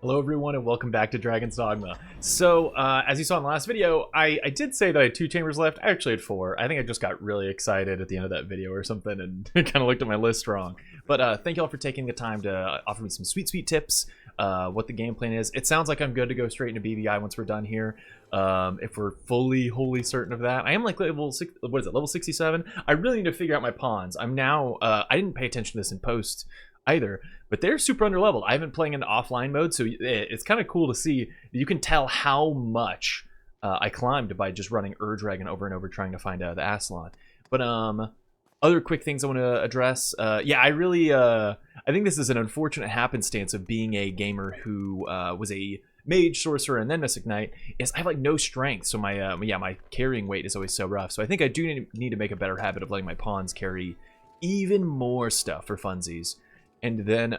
Hello everyone and welcome back to Dragon's Dogma. So, as you saw in the last video, I did say that I had 2 chambers left. I actually had 4. I think I just got really excited at the end of that video or something and kind of looked at my list wrong. But thank you all for taking the time to offer me some sweet tips, what the game plan is. It sounds like I'm good to go straight into BBI once we're done here. If we're wholly certain of that. I am like level 67? I really need to figure out my pawns. I'm now, I didn't pay attention to this in post either, but they're super underleveled. I've been playing in offline mode, so it's kind of cool to see. You can tell how much I climbed by just running Dragon over and over trying to find the Aslan. But other quick things I want to address. Yeah, I think this is an unfortunate happenstance of being a gamer who was a mage, sorcerer, and then mystic knight. Is I have like no strength, so my my carrying weight is always so rough. So I think I do need to make a better habit of letting my pawns carry even more stuff for funsies. And then,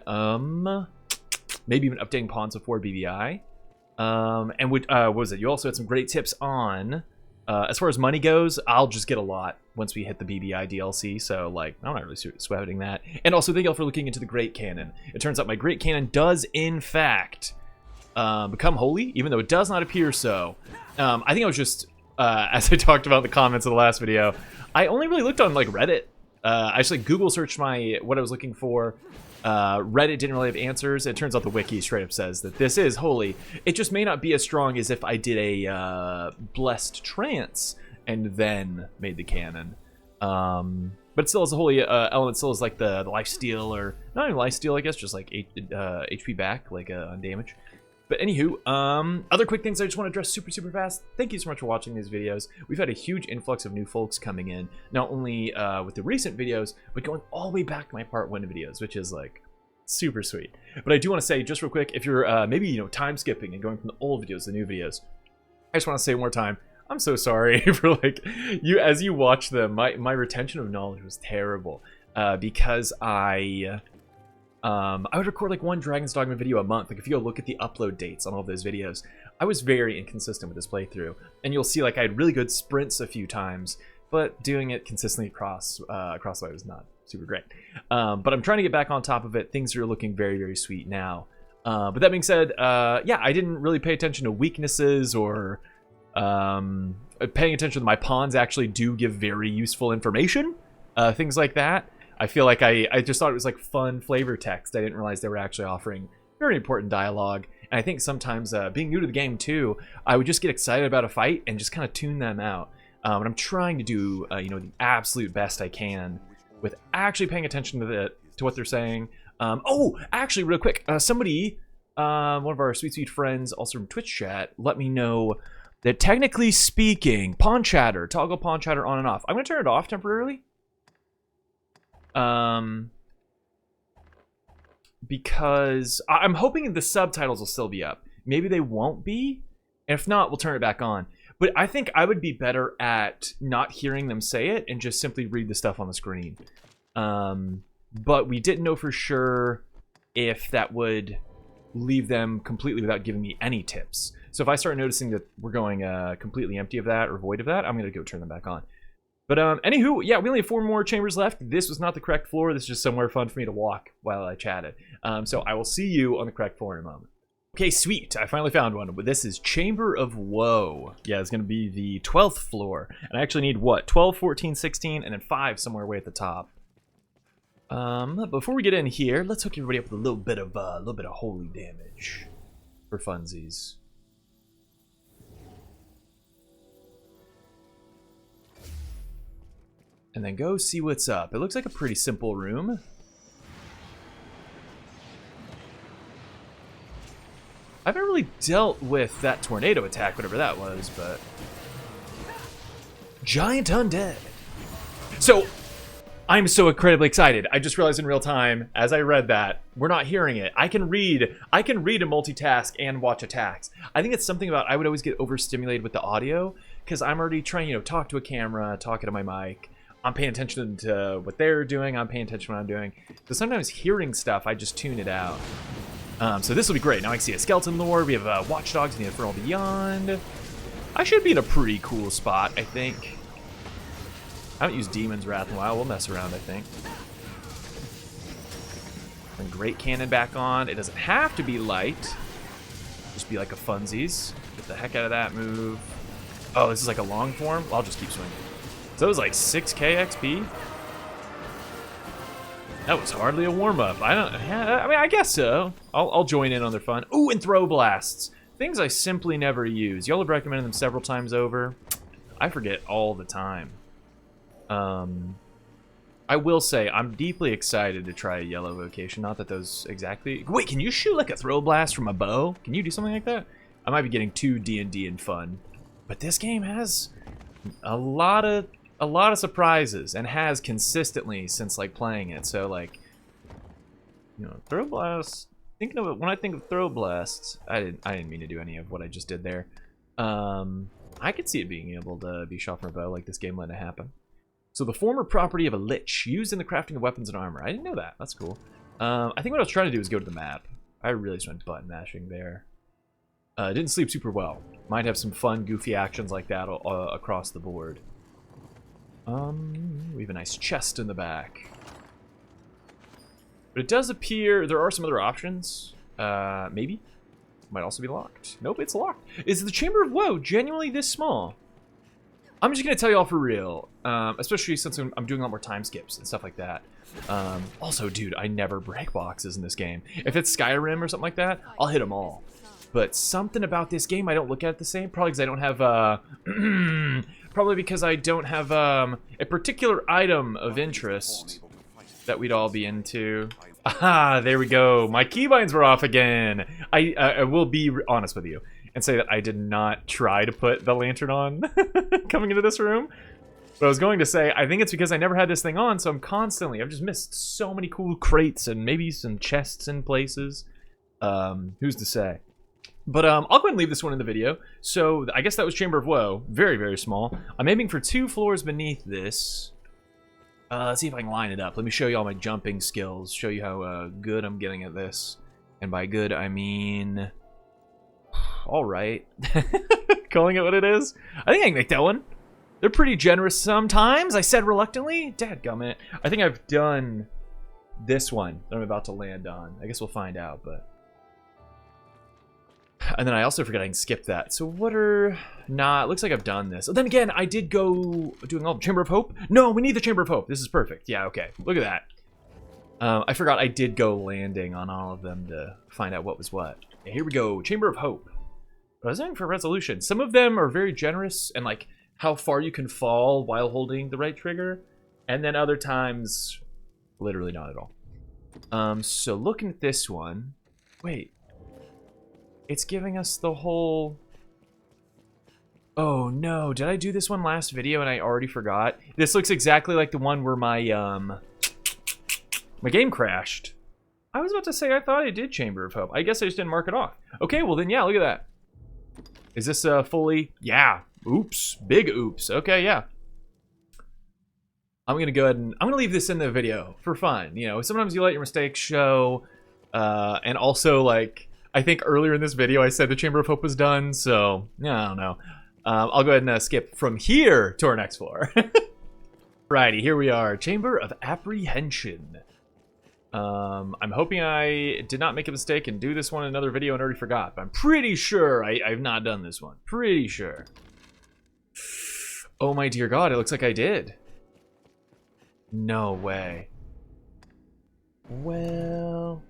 maybe even updating pawns before BBI. And what was it? You also had some great tips on, as far as money goes, I'll just get a lot once we hit the BBI DLC. So, like, I'm not really sweating that. And also, thank you all for looking into the Great Cannon. It turns out my Great Cannon does, in fact, become holy, even though it does not appear so. I think I was just, as I talked about in the comments of the last video, I only really looked on, like, Reddit. I just, like, Google searched what I was looking for. Reddit didn't really have answers. It turns out the wiki straight up says that this is holy. It just may not be as strong as if I did a blessed trance and then made the cannon. But it still is a holy element. Still is like the life steal, or not even life steal, I guess, just like HP back, like on damage. But anywho, other quick things I just want to address super fast. Thank you so much for watching these videos. We've had a huge influx of new folks coming in, not only with the recent videos, but going all the way back to my part 1 videos, which is like super sweet. But I do want to say just real quick, if you're maybe, you know, time skipping and going from the old videos to the new videos, I just want to say one more time, I'm so sorry for like as you watch them, my retention of knowledge was terrible because I would record like 1 Dragon's Dogma video a month. Like if you go look at the upload dates on all those videos, I was very inconsistent with this playthrough. And you'll see like I had really good sprints a few times, but doing it consistently across the way was not super great. But I'm trying to get back on top of it. Things are looking very sweet now. But that being said, yeah, I didn't really pay attention to weaknesses or paying attention to my pawns actually do give very useful information. Things like that. I feel like I just thought it was like fun flavor text. I didn't realize they were actually offering very important dialogue. And I think sometimes, being new to the game too, I would just get excited about a fight and just kind of tune them out. And I'm trying to do, you know, the absolute best I can with actually paying attention to what they're saying. Oh, actually, real quick, somebody, one of our sweet friends, also from Twitch chat, let me know that technically speaking, pawn chatter, toggle pawn chatter on and off. I'm going to turn it off temporarily. Because I'm hoping the subtitles will still be up. Maybe they won't be. And if not, we'll turn it back on. But I think I would be better at not hearing them say it and just simply read the stuff on the screen. But we didn't know for sure if that would leave them completely without giving me any tips. So if I start noticing that we're going completely empty of that or void of that, I'm going to go turn them back on. But anywho, yeah, we only have 4 more chambers left. This was not the correct floor. This is just somewhere fun for me to walk while I chatted. So I will see you on the correct floor in a moment. Okay, sweet. I finally found one. But this is Chamber of Woe. Yeah, it's going to be the 12th floor. And I actually need, what, 12, 14, 16, and then 5 somewhere way at the top. Before we get in here, let's hook everybody up with a little bit of holy damage for funsies. And then go see what's up. It looks like a pretty simple room. I haven't really dealt with that tornado attack, whatever that was, but... Giant undead. So, I'm so incredibly excited. I just realized in real time, as I read that, we're not hearing it. I can read and multitask and watch attacks. I think it's something about, I would always get overstimulated with the audio, because I'm already trying, you know, talk to a camera, talking to my mic. I'm paying attention to what they're doing. I'm paying attention to what I'm doing. So sometimes hearing stuff, I just tune it out. So this will be great. Now I can see a skeleton lord. We have watchdogs in the Infernal Beyond. I should be in a pretty cool spot, I think. I haven't used Demon's Wrath in a while. We'll mess around, I think. And Great Cannon back on. It doesn't have to be light. Just be like a funsies. Get the heck out of that move. Oh, this is like a long form? I'll just keep swinging. So it was like 6k XP? That was hardly a warm-up. Yeah, I mean, I guess so. I'll join in on their fun. Ooh, and throw blasts. Things I simply never use. Y'all have recommended them several times over. I forget all the time. I will say, I'm deeply excited to try a yellow vocation. Not that those exactly... Wait, can you shoot like a throw blast from a bow? Can you do something like that? I might be getting too D&D and fun. But this game has a lot of surprises, and has consistently since like playing it. So like, you know, throw blasts. Thinking of it, when I think of throw blasts, I didn't mean to do any of what I just did there. I could see it being able to be shot from a bow, like this game let it happen. So the former property of a lich, used in the crafting of weapons and armor. I didn't know that. That's cool. I think what I was trying to do was go to the map. I really just went button mashing there. Didn't sleep super well. Might have some fun, goofy actions like that across the board. We have a nice chest in the back. But it does appear there are some other options. Maybe. Might also be locked. Nope, it's locked. Is the Chamber of Woe genuinely this small? I'm just going to tell you all for real. Especially since I'm doing a lot more time skips and stuff like that. Also, dude, I never break boxes in this game. If it's Skyrim or something like that, I'll hit them all. But something about this game, I don't look at it the same. Probably because I don't have... probably because I don't have a particular item of interest that we'd all be into. Ah, there we go. My keybinds were off again. I will be honest with you and say that I did not try to put the lantern on coming into this room. But I was going to say, I think it's because I never had this thing on, so I've just missed so many cool crates and maybe some chests in places. Who's to say? But I'll go ahead and leave this one in the video. So I guess that was Chamber of Woe. Very, very small. I'm aiming for 2 floors beneath this. Let's see if I can line it up. Let me show you all my jumping skills. Show you how good I'm getting at this. And by good, I mean... Alright. Calling it what it is. I think I can make that one. They're pretty generous sometimes. I said reluctantly. Dadgummit. I think I've done this one that I'm about to land on. I guess we'll find out, but... And then I also forget I can skip that. So what are... Nah, it looks like I've done this. Oh, then again, I did go doing all the Chamber of Hope. No, we need the Chamber of Hope. This is perfect. Yeah, okay. Look at that. I forgot I did go landing on all of them to find out what was what. Yeah, here we go. Chamber of Hope. But I was looking for resolution. Some of them are very generous and like how far you can fall while holding the right trigger. And then other times, literally not at all. So looking at this one. Wait. It's giving us the whole... Oh no, did I do this one last video and I already forgot? This looks exactly like the one where my game crashed. I was about to say I thought I did Chamber of Hope. I guess I just didn't mark it off. Okay, well then yeah, look at that. Is this fully... Yeah. Oops. Big oops. Okay, yeah. I'm gonna go ahead and... I'm gonna leave this in the video for fun. You know, sometimes you let your mistakes show. And also, like... I think earlier in this video I said the Chamber of Hope was done, so I don't know. I'll go ahead and skip from here to our next floor. Righty, here we are. Chamber of Apprehension. I'm hoping I did not make a mistake and do this one in another video and already forgot, but I'm pretty sure I've not done this one. Pretty sure. Oh my dear God, it looks like I did. No way. Well...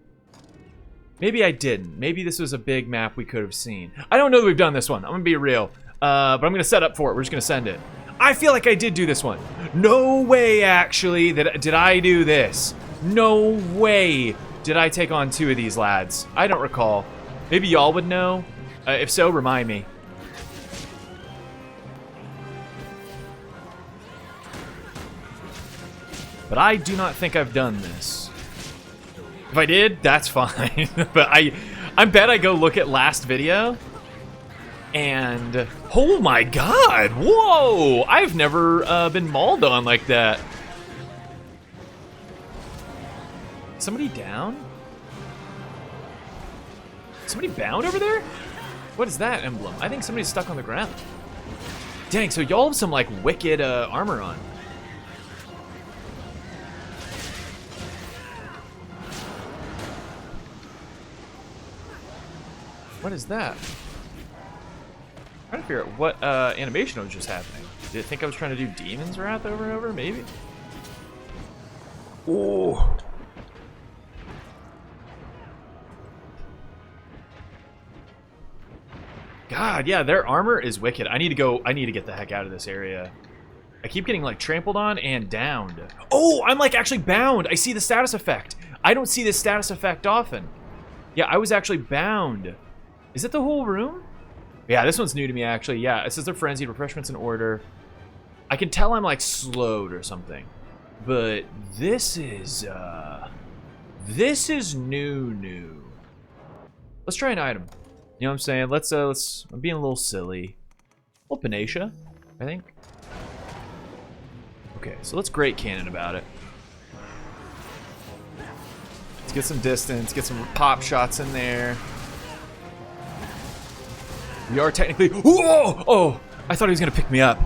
Maybe I didn't. Maybe this was a big map we could have seen. I don't know that we've done this one. I'm gonna be real. But I'm gonna set up for it. We're just gonna send it. I feel like I did do this one. No way, actually, did I do this. No way did I take on 2 of these lads. I don't recall. Maybe y'all would know. If so, remind me. But I do not think I've done this. If I did, that's fine. But I bet I go look at last video. And, oh my God, whoa! I've never been mauled on like that. Somebody down? Somebody bound over there? What is that emblem? I think somebody's stuck on the ground. Dang, so y'all have some like wicked armor on. What is that? I'm trying to figure out what animation was just happening. Did it think I was trying to do Demon's Wrath over and over? Maybe? Ooh. God, yeah, their armor is wicked. I need to get the heck out of this area. I keep getting, like, trampled on and downed. Oh, I'm, like, actually bound. I see the status effect. I don't see this status effect often. Yeah, I was actually bound. Is it the whole room? Yeah, this one's new to me, actually. Yeah, it says they're frenzied, refreshments in order. I can tell I'm, like, slowed or something. But this is new. Let's try an item. You know what I'm saying? I'm being a little silly. A little Panacea, I think. Okay, so let's Great Cannon about it. Let's get some distance, get some pop shots in there. We are technically... Whoa! Oh! I thought he was going to pick me up.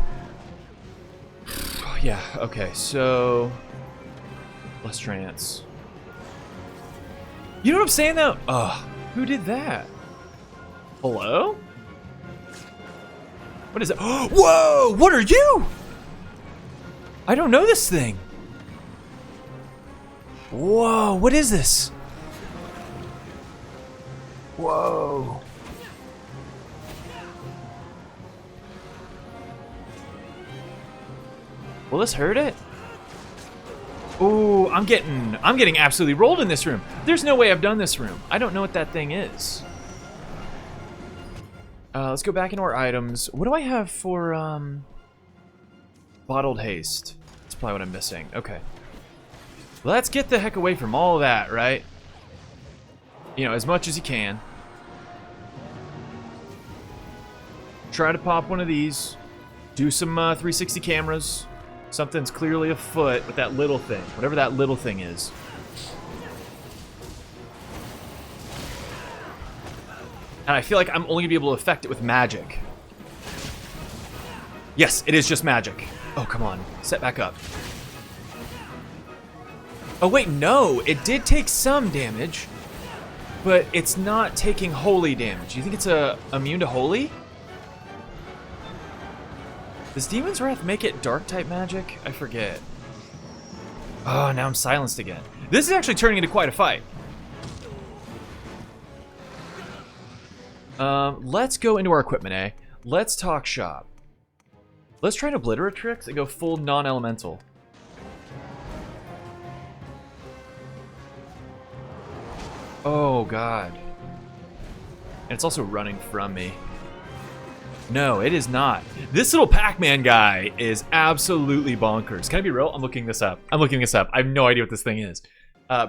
Yeah, okay, so... Less trance. You know what I'm saying, though? Ugh, who did that? Hello? What is it? Whoa! What are you? I don't know this thing. Whoa, what is this? Whoa. Will this hurt it? Ooh, I'm getting absolutely rolled in this room. There's no way I've done this room. I don't know what that thing is. Let's go back into our items. What do I have for, bottled haste? That's probably what I'm missing. Okay. Let's get the heck away from all of that, right? You know, as much as you can. Try to pop one of these. Do some 360 cameras. Something's clearly afoot with that little thing. Whatever that little thing is. And I feel like I'm only going to be able to affect it with magic. Yes, it is just magic. Oh, come on. Set back up. Oh, wait, no. It did take some damage. But it's not taking holy damage. You think it's immune to holy? Does Demon's Wrath make it dark-type magic? I forget. Oh, now I'm silenced again. This is actually turning into quite a fight. Let's go into our equipment, eh? Let's talk shop. Let's try an Obliteratrix and go full non-elemental. Oh, God. And it's also running from me. No, it is not. This little Pac-Man guy is absolutely bonkers. Can I be real? I'm looking this up. I have no idea what this thing is.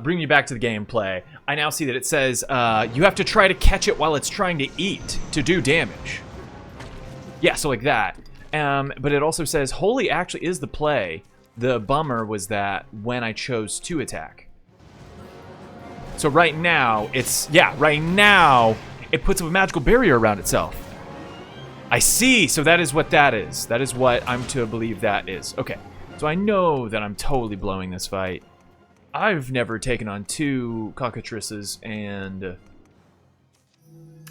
Bring me back to the gameplay. I now see that it says you have to try to catch it while it's trying to eat to do damage. Yeah, so like that. But it also says holy actually is the play. The bummer was that when I chose to attack. So right now, right now, it puts up a magical barrier around itself. I see, so that is what that is. That is what I'm to believe that is. Okay, so I know that I'm totally blowing this fight. I've never taken on two cockatrices and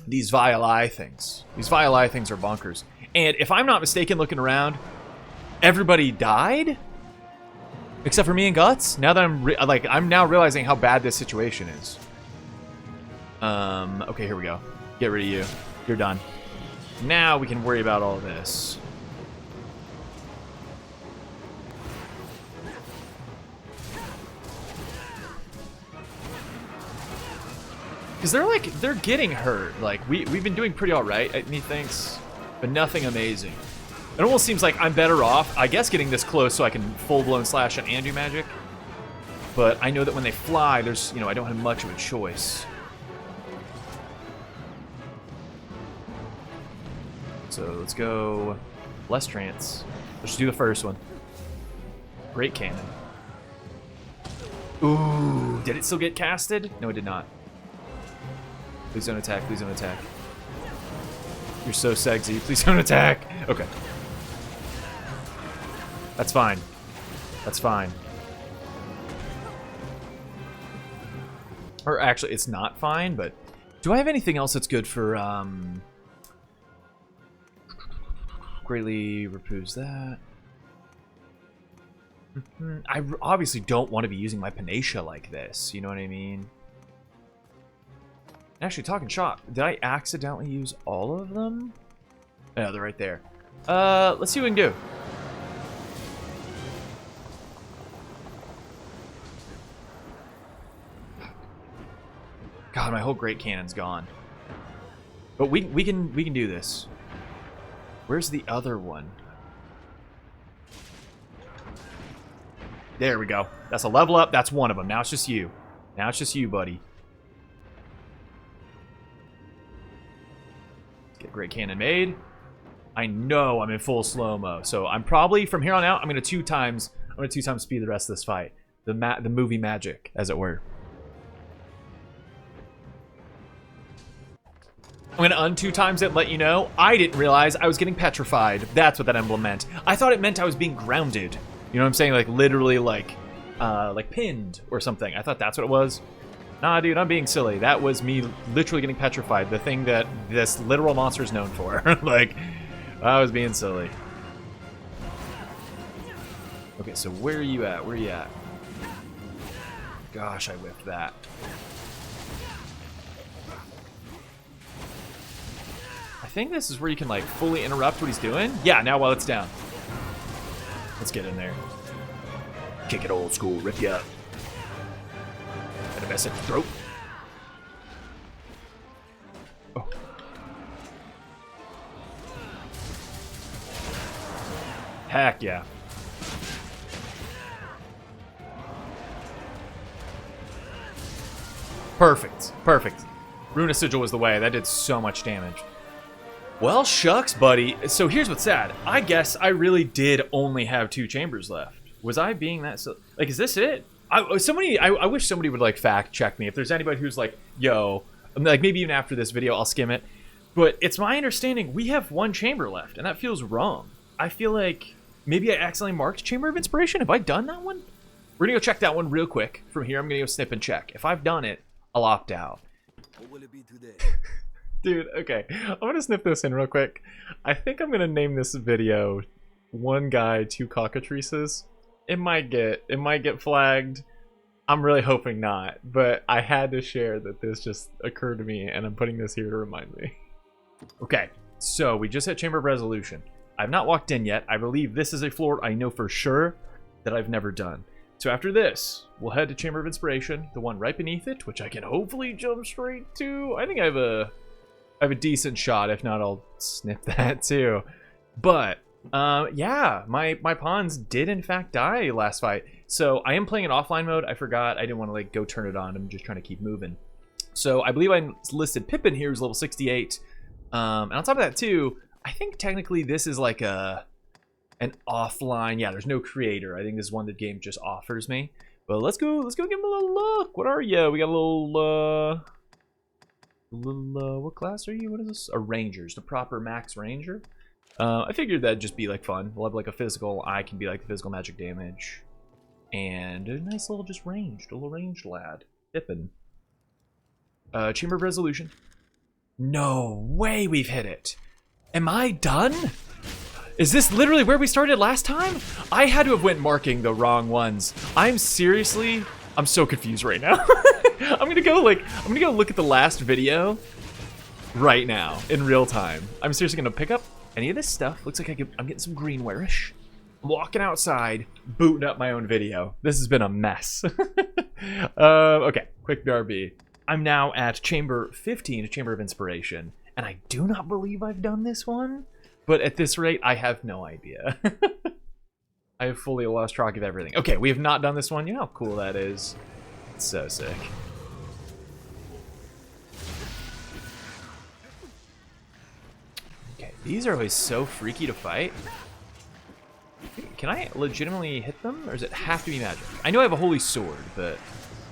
these vile eye things. These vile eye things are bonkers. And if I'm not mistaken, looking around, everybody died? Except for me and Guts? Now that I'm now realizing how bad this situation is. Okay, here we go. Get rid of you. You're done. Now we can worry about all this. Because they're getting hurt. Like, we've been doing pretty alright, methinks, but nothing amazing. It almost seems like I'm better off, I guess, getting this close so I can full-blown slash on and do magic. But I know that when they fly, there's, you know, I don't have much of a choice. So let's go less trance. Let's just do the first one. Great Cannon. Ooh, did it still get casted? No, it did not. Please don't attack, please don't attack. You're so sexy, please don't attack. Okay. That's fine. That's fine. Or actually, it's not fine, but Do I have anything else that's good for, greatly reproves that. I obviously don't want to be using my Panacea like this, you know what I mean? Actually, talking shop, did I accidentally use all of them? Oh, they're right there. Let's see what we can do. God, my whole great cannon's gone. But we can do this. Where's the other one? There we go. That's a level up. That's one of them. Now it's just you. Now it's just you, buddy. Let's get great cannon made. I know I'm in full slow-mo, so I'm probably from here on out. I'm gonna two times speed the rest of this fight. The movie magic, as it were. I'm gonna un-2 times it and let you know. I didn't realize I was getting petrified. That's what that emblem meant. I thought it meant I was being grounded. You know what I'm saying? Like literally like pinned or something. I thought that's what it was. Nah, dude, I'm being silly. That was me literally getting petrified. The thing that this literal monster is known for. Like, I was being silly. Okay, so where are you at? Where are you at? Gosh, I whiffed that. I think this is where you can like fully interrupt what he's doing. Yeah, now while it's down. Let's get in there. Kick it old school, rip you up. Got a mess at the throat. Oh. Heck yeah. Perfect. Perfect. Runa Sigil was the way. That did so much damage. Well, shucks, buddy. So here's what's sad. I guess I really did only have 2 chambers left. Was I being that so? Like, is this it? I wish somebody would like fact check me. If there's anybody who's like, yo, like maybe even after this video, I'll skim it. But it's my understanding we have 1 chamber left, and that feels wrong. I feel like maybe I accidentally marked Chamber of Inspiration. Have I done that one? We're gonna go check that one real quick. From here, I'm gonna go snip and check. If I've done it, I'll opt out. What will it be today? Dude, okay. I'm gonna snip this in real quick. I think I'm gonna name this video "One Guy, Two Cockatrices." It might get flagged. I'm really hoping not, but I had to share that this just occurred to me, and I'm putting this here to remind me. Okay, so we just hit Chamber of Resolution. I've not walked in yet. I believe this is a floor I know for sure that I've never done. So after this, we'll head to Chamber of Inspiration, the one right beneath it, which I can hopefully jump straight to. I think I have a decent shot. If not, I'll snip that too. But yeah, my pawns did in fact die last fight. So I am playing in offline mode. I forgot. I didn't want to like go turn it on. I'm just trying to keep moving. So I believe I listed Pippin here as level 68. And on top of that too, I think technically this is like an offline. Yeah, there's no creator. I think this is one the game just offers me. But let's go give him a little look. What are you? We got a little what class are you? What is this? A ranger. Just a proper max ranger. I figured that'd just be like fun. We'll have like a physical. I can be like the physical magic damage. And a nice little just ranged. A little ranged lad. Pippin. Chamber of Resolution. No way we've hit it. Am I done? Is this literally where we started last time? I had to have went marking the wrong ones. I'm so confused right now. I'm gonna go look at the last video right now in real time. I'm seriously gonna pick up any of this stuff. Looks like I'm getting some greenware-ish. I'm walking outside, booting up my own video. This has been a mess. Okay, quick BRB. I'm now at Chamber 15, Chamber of Inspiration, and I do not believe I've done this one, but at this rate, I have no idea. I have fully lost track of everything. Okay, we have not done this one. You know how cool that is? It's so sick. Okay, these are always so freaky to fight. Can I legitimately hit them, or does it have to be magic? I know I have a holy sword, but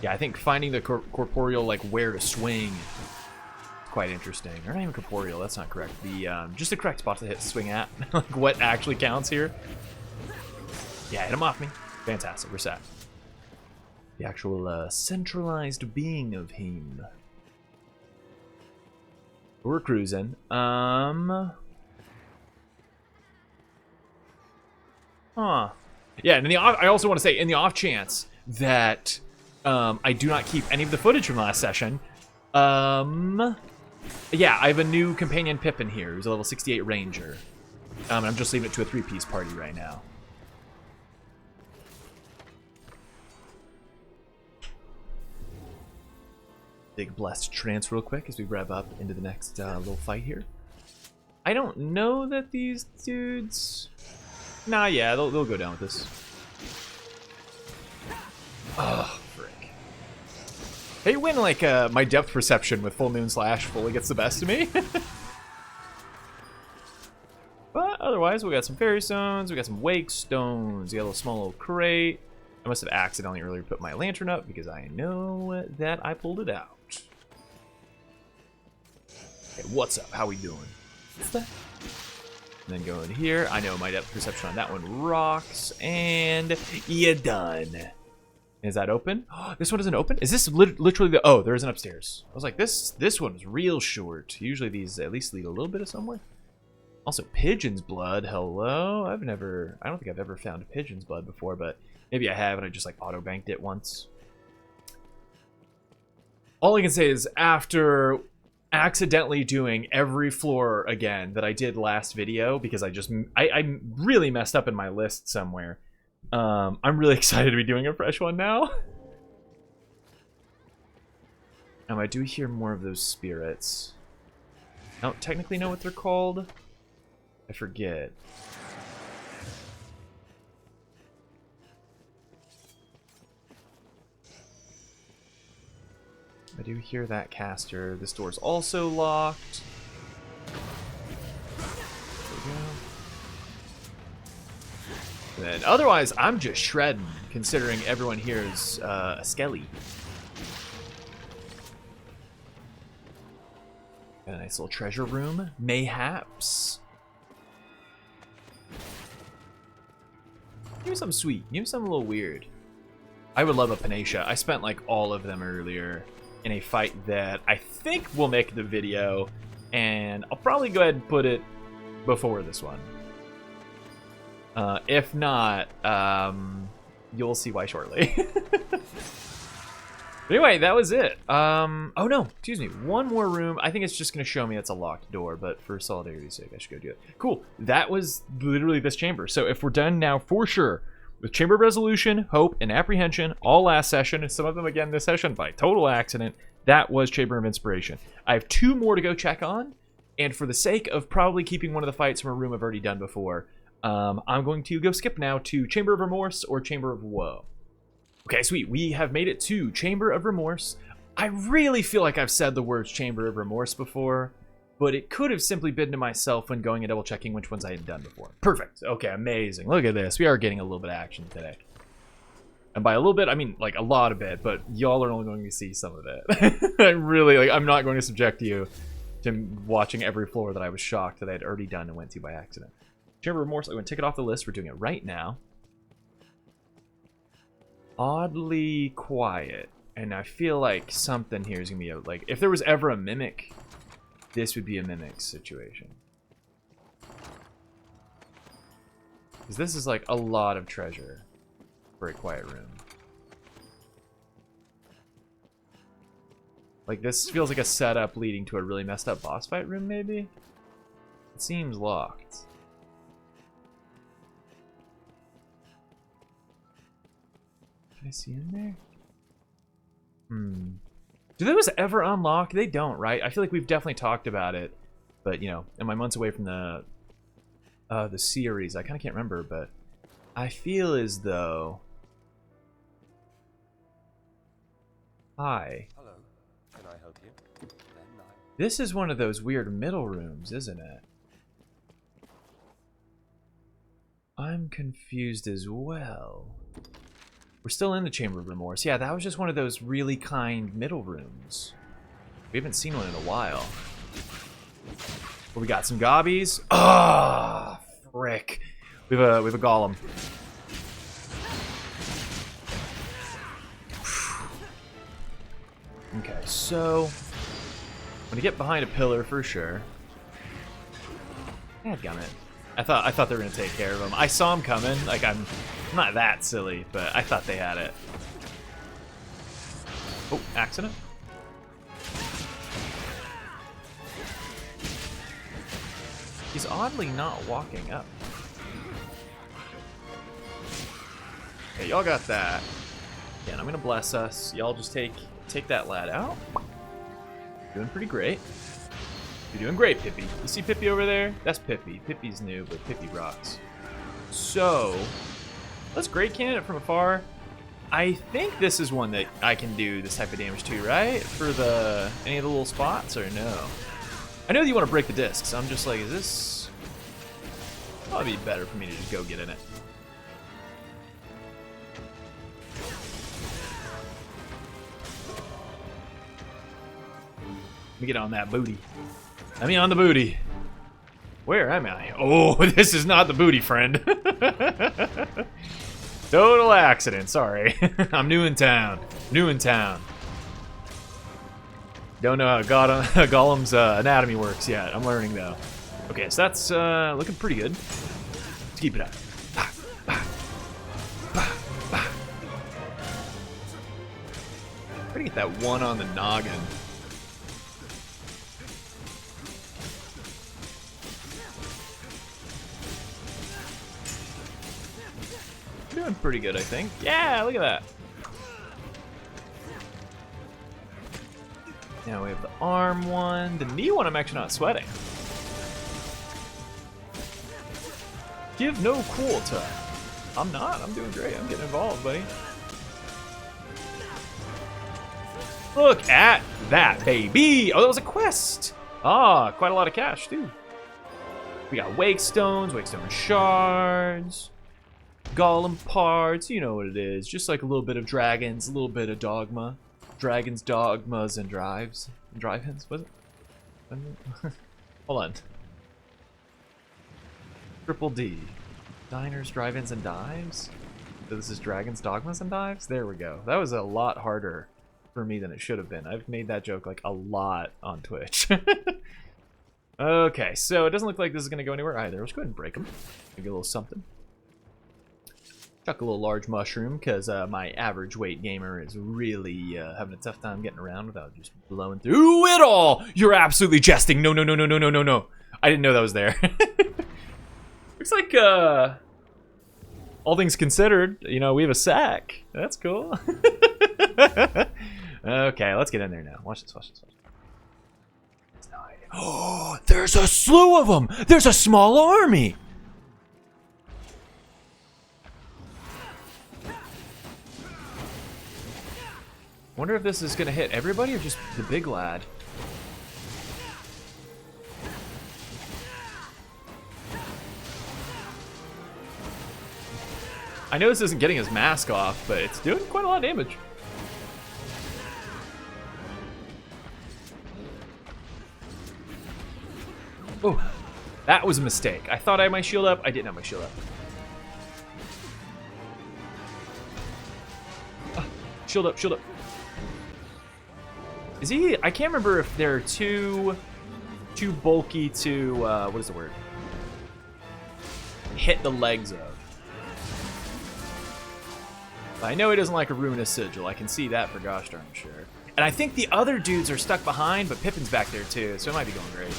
yeah, I think finding the corporeal, like where to swing, is quite interesting. Or not even corporeal, that's not correct. The just the correct spot to hit swing at, like what actually counts here. Yeah, hit him off me. Fantastic, we're set. The actual centralized being of him. We're cruising. Huh. Yeah, and I also want to say, in the off chance that I do not keep any of the footage from last session, yeah, I have a new companion Pippin here, who's a level 68 ranger. And I'm just leaving it to a 3-piece party right now. Big blessed trance real quick as we rev up into the next little fight here. I don't know that these dudes... Nah, yeah, they'll go down with this. Oh, frick. Hey, when, like, my depth perception with full moon slash fully gets the best of me. But otherwise, we got some fairy stones, we got some wake stones, we got a small little crate. I must have accidentally earlier put my lantern up because I know that I pulled it out. Okay, what's up? How we doing? What's that? And then go in here. I know my depth perception on that one rocks. And you're done. Is that open? Oh, this one isn't open? Is this literally the... Oh, there is an upstairs. I was like, this one's real short. Usually these at least lead a little bit of somewhere. Also, pigeon's blood. Hello? I don't think I've ever found pigeon's blood before, but maybe I have and I just like auto-banked it once. All I can say is after accidentally doing every floor again that I did last video, because I really messed up in my list somewhere. I'm really excited to be doing a fresh one now. I do hear more of those spirits. I don't technically know what they're called. I forget. I do hear that caster. This door's also locked. There we go. And then otherwise, I'm just shredding, considering everyone here is a skelly. Got a nice little treasure room, mayhaps. Give me something sweet. Give me something a little weird. I would love a Panacea. I spent like all of them earlier in a fight that I think will make the video, and I'll probably go ahead and put it before this one. If not, you'll see why shortly. But anyway, that was it. Oh no, excuse me. One more room. I think it's just going to show me it's a locked door, but for solidarity's sake, I should go do it. Cool. That was literally this chamber. So if we're done now for sure with Chamber of Resolution, Hope, and Apprehension, all last session, and some of them again this session by total accident, that was Chamber of Inspiration. I have 2 more to go check on, and for the sake of probably keeping one of the fights from a room I've already done before, I'm going to go skip now to Chamber of Remorse or Chamber of Woe. Okay, sweet. We have made it to Chamber of Remorse. I really feel like I've said the words Chamber of Remorse before, but it could have simply been to myself when going and double checking which ones I had done before. Perfect. Okay, amazing. Look at this. We are getting a little bit of action today. And by a little bit, I mean like a lot of it, but y'all are only going to see some of it. I'm not going to subject you to watching every floor that I was shocked that I had already done and went to by accident. Chamber of Remorse, I'm going to take it off the list. We're doing it right now. Oddly quiet, and I feel like something here is gonna be like, if there was ever a mimic, this would be a mimic situation, because this is like a lot of treasure for a quiet room. Like this feels like a setup leading to a really messed up boss fight room. Maybe it seems locked. Can I see in there? Do those ever unlock? They don't, right? I feel like we've definitely talked about it, but you know, in my months away from the series, I kind of can't remember, but I feel as though... Hi. Hello. Can I help you? This is one of those weird middle rooms, isn't it? I'm confused as well. We're still in the Chamber of Remorse. Yeah, that was just one of those really kind middle rooms. We haven't seen one in a while. Well, we got some gobbies. Ah, frick. We have a golem. Okay, so gonna get behind a pillar for sure. Dadgummit. I thought they were gonna take care of him. I saw him coming. Like I'm not that silly, but I thought they had it. Oh, accident. He's oddly not walking up. Okay, y'all got that. Yeah, and I'm gonna bless us. Y'all just take that lad out. Doing pretty great. You're doing great, Pippi. You see Pippi over there? That's Pippi. Pippi's new, but Pippi rocks. So, let's great cannon it from afar. I think this is one that I can do this type of damage to, right? For any of the little spots, or no? I know that you want to break the disc, so I'm just like, is this... Probably be better for me to just go get in it. Let me get on that booty. Let me on the booty. Where am I? Oh, this is not the booty, friend. Total accident, sorry. I'm new in town. New in town. Don't know how Gollum's anatomy works yet. I'm learning, though. Okay, so that's looking pretty good. Let's keep it up. Try to get that one on the noggin. Doing pretty good, I think. Yeah, look at that. Now we have the arm one. The knee one I'm actually not sweating. Give no quarter. I'm not. I'm doing great. I'm getting involved, buddy. Look at that, baby. Oh, that was a quest. Ah, quite a lot of cash, too. We got wake stones, wake stone shards. Golem parts, you know what it is. Just like a little bit of dragons, a little bit of dogma. Dragons, dogmas, and drives. Drive-ins, was it? Hold on. Triple D. Diners, drive-ins, and dives? So this is dragons, dogmas, and dives? There we go. That was a lot harder for me than it should have been. I've made that joke like a lot on Twitch. Okay, so it doesn't look like this is going to go anywhere either. Let's go ahead and break them. Maybe a little something. Chuck a little large mushroom, because my average weight gamer is really having a tough time getting around without just blowing through it all. You're absolutely jesting. No, no, no, no, no, no, no, no. I didn't know that was there. Looks like, all things considered, you know, we have a sack. That's cool. Okay, let's get in there now. Watch this, watch this, watch this. Oh, there's a slew of them. There's a small army. Wonder if this is gonna hit everybody or just the big lad. I know this isn't getting his mask off, but it's doing quite a lot of damage. Oh, that was a mistake. I thought I had my shield up. I didn't have my shield up. Shield up, shield up. Is he? I can't remember if they're too bulky to what is the word? Hit the legs of. But I know he doesn't like a ruinous sigil. I can see that for gosh darn sure. And I think the other dudes are stuck behind, but Pippin's back there too, so it might be going great.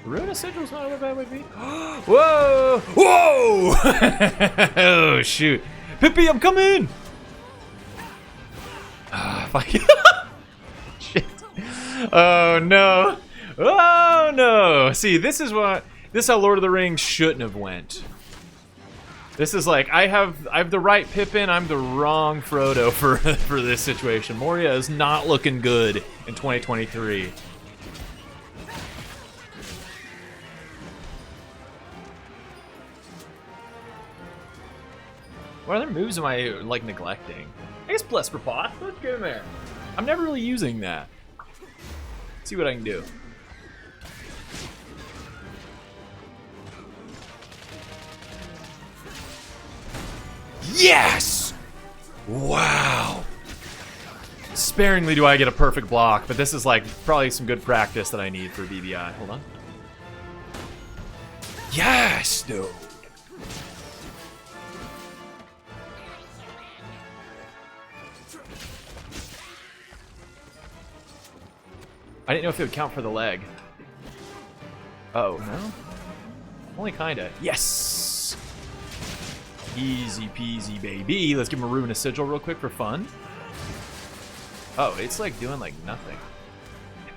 Ruinous sigil's not a bad way to be. Whoa! Whoa! Oh shoot! Pippi, I'm coming! Ah, fuck. Shit. Oh no. Oh no. See, this is how Lord of the Rings shouldn't have went. This is like, I have the right Pippin, I'm the wrong Frodo for this situation. Moria is not looking good in 2023. What other moves am I, like, neglecting? I guess Bless for Pot. Let's get in there. I'm never really using that. Let's see what I can do. Yes! Wow. Sparingly do I get a perfect block, but this is like probably some good practice that I need for BBI. Hold on. Yes, dude. I didn't know if it would count for the leg. Oh, no? Only kinda. Yes! Easy peasy, baby. Let's give him a Ruinous Sigil real quick for fun. Oh, it's like doing like nothing.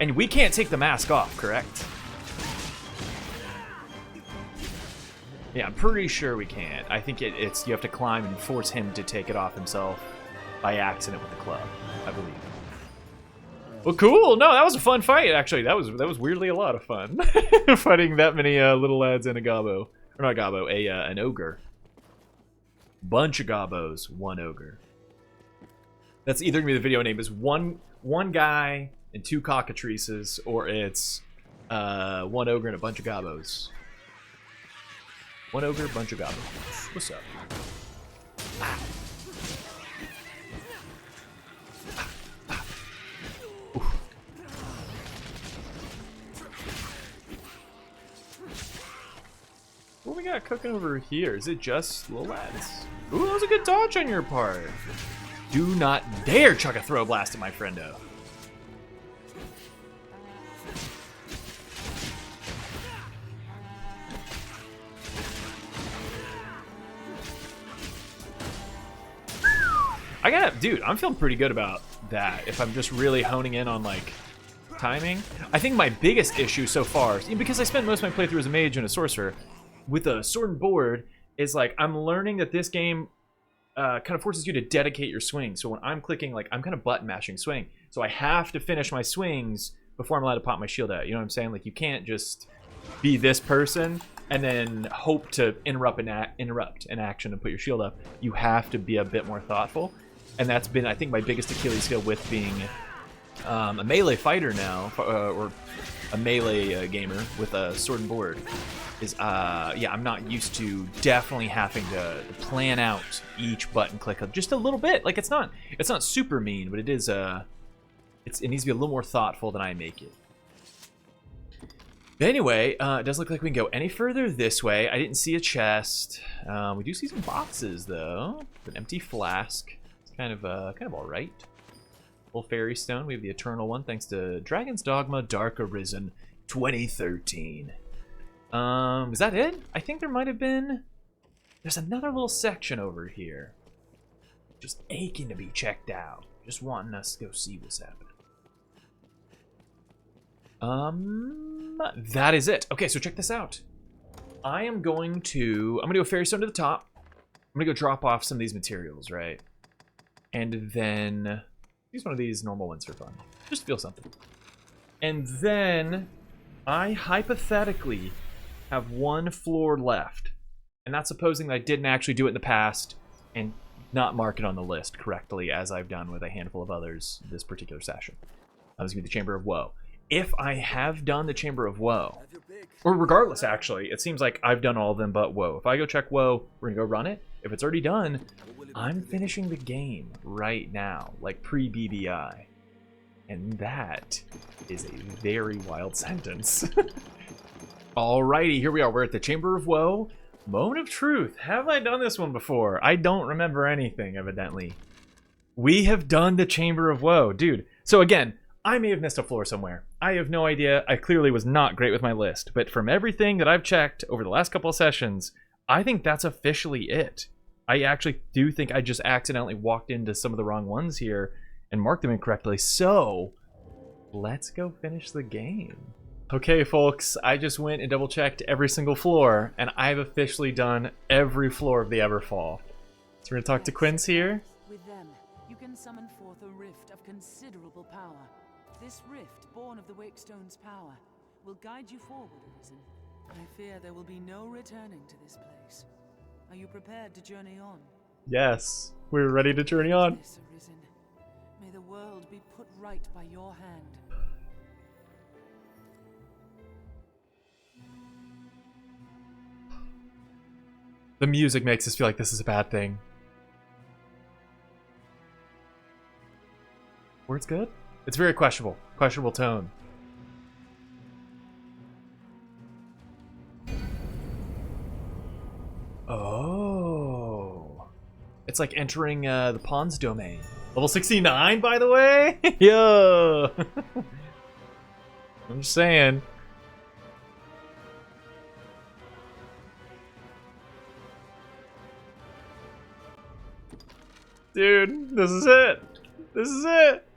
And we can't take the mask off, correct? Yeah, I'm pretty sure we can't. I think it's you have to climb and force him to take it off himself by accident with the club, I believe. Well, cool. No, that was a fun fight. Actually, that was weirdly a lot of fun. Fighting that many little lads and a gobbo, or not a gobbo, an ogre. Bunch of gobbos, one ogre. That's either gonna be the video name is one guy and two cockatrices, or it's one ogre and a bunch of gobbos. One ogre, bunch of gobbos. What's up? Ah. What we got cooking over here? Is it just little lads? Ooh, that was a good dodge on your part. Do not dare chuck a throw blast at my friendo. Dude, I'm feeling pretty good about that. If I'm just really honing in on like timing. I think my biggest issue so far, because I spent most of my playthrough as a mage and a sorcerer, with a sword and board, is like I'm learning that this game kind of forces you to dedicate your swing. So when I'm clicking, like I'm kind of button mashing swing. So I have to finish my swings before I'm allowed to pop my shield out. You know what I'm saying? Like you can't just be this person and then hope to interrupt an action and put your shield up. You have to be a bit more thoughtful. And that's been, I think, my biggest Achilles heel with being a melee fighter now, or a melee gamer with a sword and board. Is yeah, I'm not used to definitely having to plan out each button click just a little bit. Like it's not super mean, but it is it needs to be a little more thoughtful than I make it. But anyway, it doesn't look like we can go any further this way. I didn't see a chest. We do see some boxes though. An empty flask. It's kind of all right. Full fairy stone. We have the eternal one, thanks to Dragon's Dogma Dark Arisen 2013. Is that it? I think there might have been... There's another little section over here. Just aching to be checked out. Just wanting us to go see what's happening. That is it. Okay, so check this out. I'm gonna do a fairy stone to the top. I'm gonna go drop off some of these materials, right? And then use one of these normal ones for fun. Just feel something. And then I hypothetically have one floor left. And that's supposing that I didn't actually do it in the past and not mark it on the list correctly, as I've done with a handful of others this particular session. That was going to be the Chamber of Woe. If I have done the Chamber of Woe, or regardless, actually, it seems like I've done all of them but Woe. If I go check Woe, we're going to go run it. If it's already done, I'm finishing the game right now, like pre-BBI. And that is a very wild sentence. Alrighty, here we are. We're at the Chamber of Woe. Moment of truth. Have I done this one before? I don't remember anything, evidently. We have done the Chamber of Woe. Dude, so again, I may have missed a floor somewhere. I have no idea. I clearly was not great with my list. But from everything that I've checked over the last couple of sessions, I think that's officially it. I actually do think I just accidentally walked into some of the wrong ones here and marked them incorrectly. So, let's go finish the game. Okay, folks, I just went and double-checked every single floor, and I've officially done every floor of the Everfall. So we're going to talk to Quince here. With them, you can summon forth a rift of considerable power. This rift, born of the Wakestone's power, will guide you forward, Arisen. I fear there will be no returning to this place. Are you prepared to journey on? Yes, we're ready to journey on. Yes, Arisen. May the world be put right by your hand. The music makes us feel like this is a bad thing. Word's good? It's very questionable. Questionable tone. Oh. It's like entering the pawn's domain. Level 69, by the way? Yo! I'm just saying. Dude, this is it. This is it.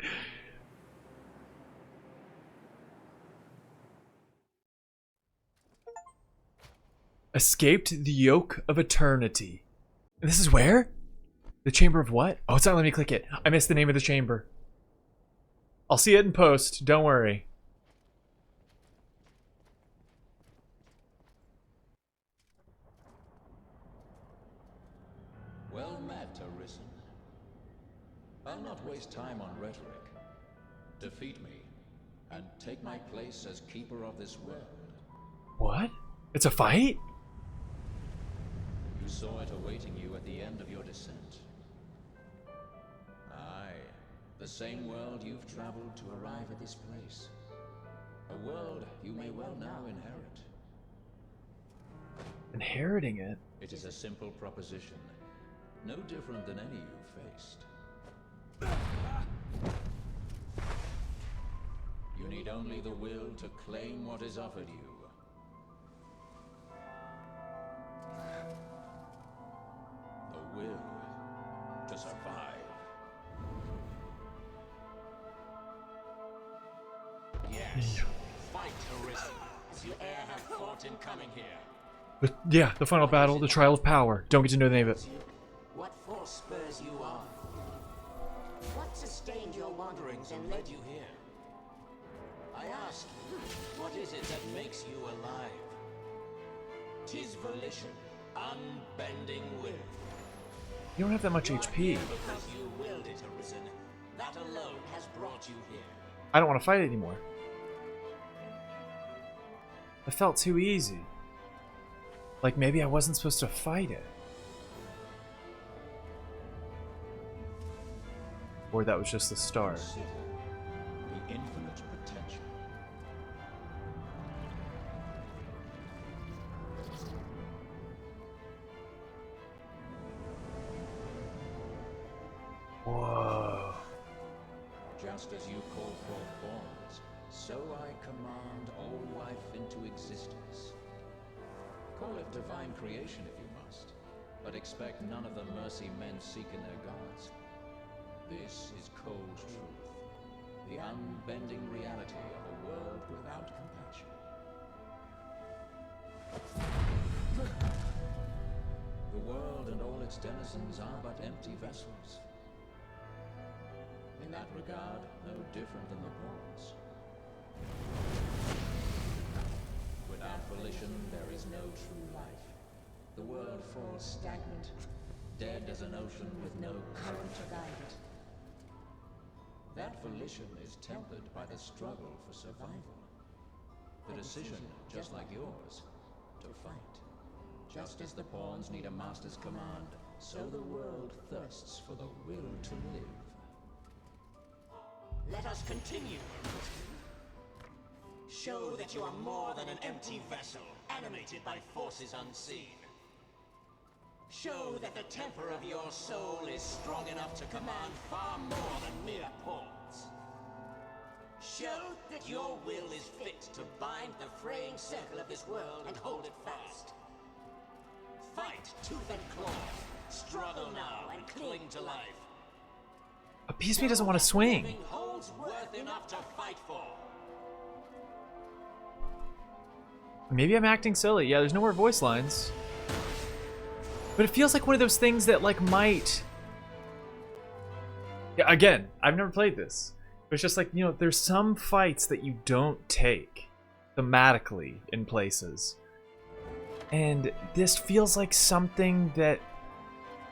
Escaped the yoke of eternity. This is where? The chamber of what? Oh, it's not letting me click it. I missed the name of the chamber. I'll see it in post. Don't worry. Well met, Arisen. I'll not waste time on rhetoric. Defeat me, and take my place as keeper of this world. What? It's a fight? You saw it awaiting you at the end of your descent. Aye, the same world you've traveled to arrive at this place. A world you may well now inherit. Inheriting it? It is a simple proposition, no different than any you've faced. You need only the will to claim what is offered you. The will to survive. Yes, fight, Arisen, as you e'er have fought in coming here. Yeah, the final battle, the trial of power. Don't get to know the name of it. What force spurs you on? What sustained your wanderings and led you here? I ask you, what is it that makes you alive? 'Tis volition, unbending will. You don't have that much HP. Because you willed it, Arisen. That alone has brought you here. I don't want to fight anymore. It felt too easy. Like maybe I wasn't supposed to fight it. Or that was just the start. Consider the infinite potential. Whoa. Just as you call forth forms, so I command all life into existence. Call it divine creation if you must, but expect none of the mercy men seek in their gods. This is cold truth, the unbending reality of a world without compassion. The world and all its denizens are but empty vessels. In that regard, no different than the pawns. Without volition, there is no true life. The world falls stagnant, dead as an ocean with no current to guide it. That volition is tempered by the struggle for survival. The decision, just like yours, to fight. Just as the pawns need a master's command, so the world thirsts for the will to live. Let us continue. Show that you are more than an empty vessel, animated by forces unseen. Show that the temper of your soul is strong enough to command far more than mere pawns. Show that your will is fit to bind the fraying circle of this world and hold it fast. Fight tooth and claw. Struggle now and cling to life. Appease me doesn't want to swing. Living holds worth enough to fight for. Maybe I'm acting silly. Yeah, there's no more voice lines. But it feels like one of those things that like might... Yeah, again, I've never played this. But it's just like, you know, there's some fights that you don't take thematically in places. And this feels like something that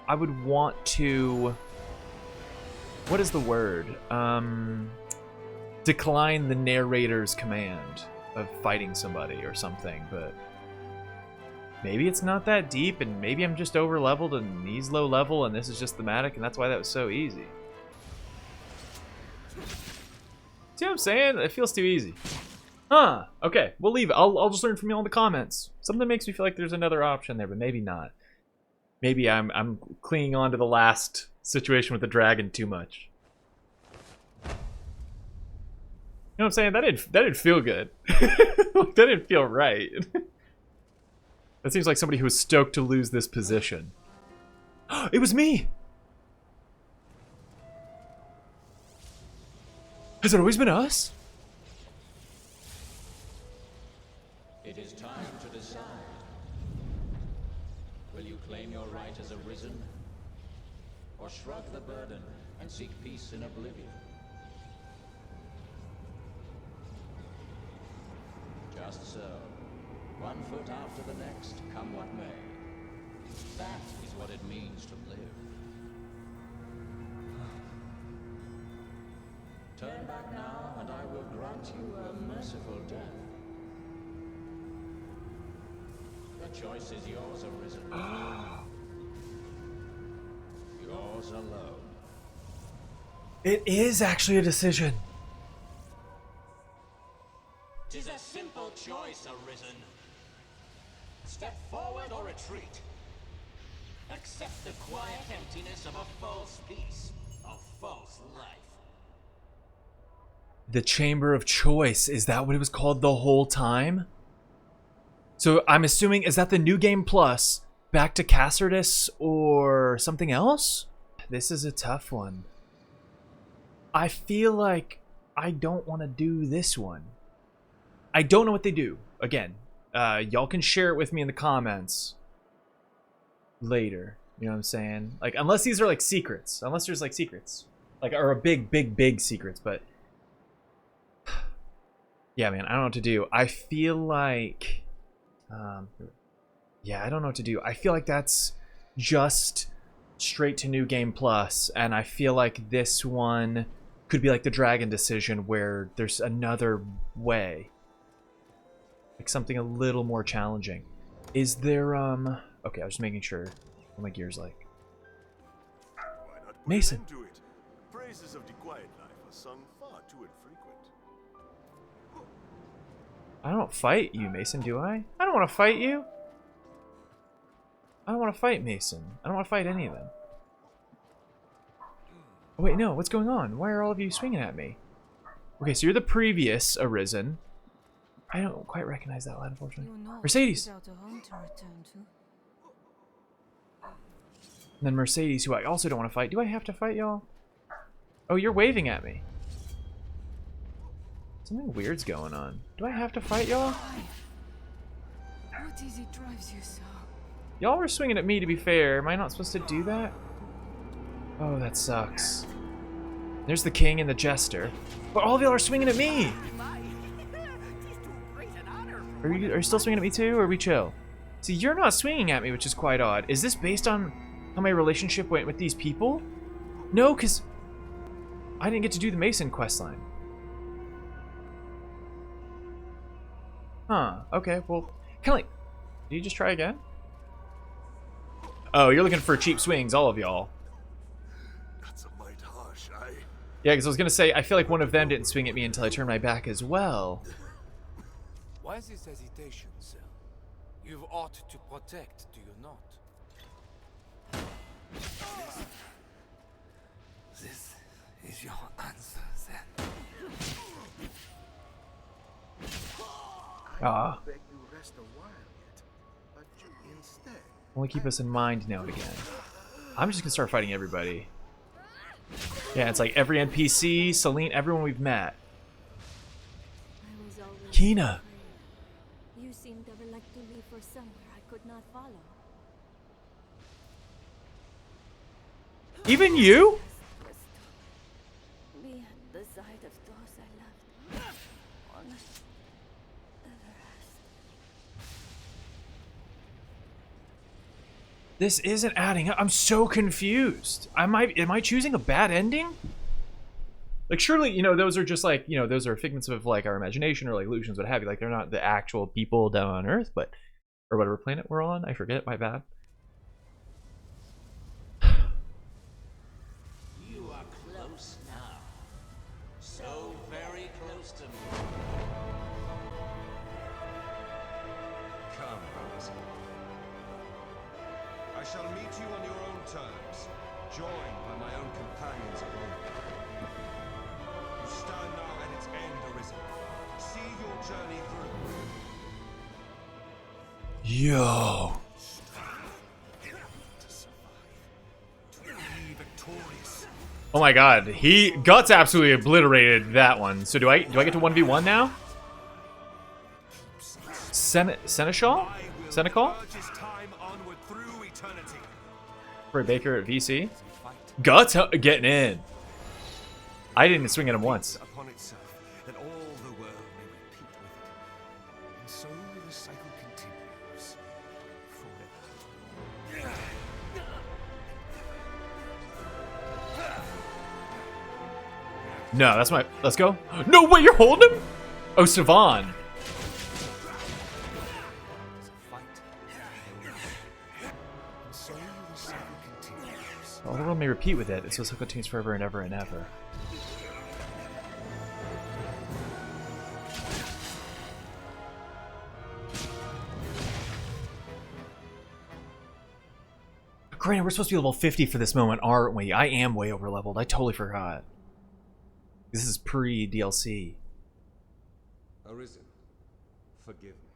I would want to... What is the word? Decline the narrator's command of fighting somebody or something, but maybe it's not that deep, and maybe I'm just over leveled and he's low level and this is just thematic, and that's why that was so easy. See what I'm saying? It feels too easy. Huh. Okay, we'll leave it. I'll just learn from you all in the comments. Something makes me feel like there's another option there, but maybe not. Maybe I'm clinging on to the last situation with the dragon too much. You know what I'm saying? That didn't feel good. That didn't feel right. That seems like somebody who was stoked to lose this position. It was me! Has it always been us? It is time to decide. Will you claim your right as Arisen? Or shrug the burden and seek peace in oblivion? Just so. One foot after the next, come what may. That is what it means to live. Turn back now, and I will grant you a merciful death. The choice is yours, Arisen. Yours alone. It is actually a decision. 'Tis a simple choice, Arisen. Step forward or retreat. Accept the quiet emptiness of a false peace, a false life. The Chamber of Choice. Is that what it was called the whole time? So I'm assuming, is that the New Game Plus back to Cassardus or something else? This is a tough one. I feel like I don't want to do this one. I don't know what they do. Again, y'all can share it with me in the comments later. You know what I'm saying? Like, unless these are like secrets. Unless there's like secrets. Like, or a big secrets, but... Yeah, man, I don't know what to do. I feel like... yeah, I don't know what to do. I feel like that's just straight to New Game Plus, and I feel like this one could be like the Dragon decision where there's another way. Like something a little more challenging. Is there, okay, I was just making sure what my gear's like. Why not put Mason. an end to it? Praises of the quiet life are sung far too infrequent. I don't fight you, Mason, do I? I don't want to fight you. I don't want to fight Mason. I don't want to fight any of them. Oh, wait, no, what's going on? Why are all of you swinging at me? Okay, so you're the previous Arisen. I don't quite recognize that line, unfortunately. Mercedes! And then Mercedes, who I also don't want to fight. Do I have to fight y'all? Oh, you're waving at me. Something weird's going on. Do I have to fight y'all? What is it drives you so? Y'all were swinging at me, to be fair. Am I not supposed to do that? Oh, that sucks. There's the king and the jester. But all of y'all are swinging at me! Are you still swinging at me too, or are we chill? See, you're not swinging at me, which is quite odd. Is this based on how my relationship went with these people? No, because I didn't get to do the Mason questline. Huh, okay, well, kind of like... Did you just try again? Oh, you're looking for cheap swings, all of y'all. That's a mite harsh. Yeah, because I was going to say, I feel like one of them didn't swing at me until I turned my back as well. Why this hesitation, sir? You've ought to protect, do you not? This is your answer, then. Ah. beg you rest a while yet, but you instead. Only keep us in mind now and again. I'm just going to start fighting everybody. Yeah, it's like every NPC, Celine, everyone we've met. Kina! You seemed ever like to leave for somewhere I could not follow. Even you? Be at the side of those I loved. On the This isn't adding up. I'm so confused. Am I choosing a bad ending? Like, surely, you know, those are just like, you know, those are figments of like our imagination or like illusions, what have you. Like, they're not the actual people down on Earth, but, or whatever planet we're on. I forget, my bad. You are close now. So very shall meet you on your own terms, joined by my own companions of old. You stand now at its end, Arisen. See your journey through. Yo. Oh my god, Guts absolutely obliterated that one. So do I get to 1v1 now? Seneschal? Troy Baker at VC. Guts getting in. I didn't swing at him once. Upon itself, that all the world may repeat with it. And so the cycle continues forever. No, that's my... Let's go. No, wait, you're holding him? Oh, Savan. All the world may repeat with it. So the cycle continues forever and ever and ever. Granted, we're supposed to be level 50 for this moment, aren't we? I am way over leveled. I totally forgot. This is pre-DLC. Arisen, forgive me.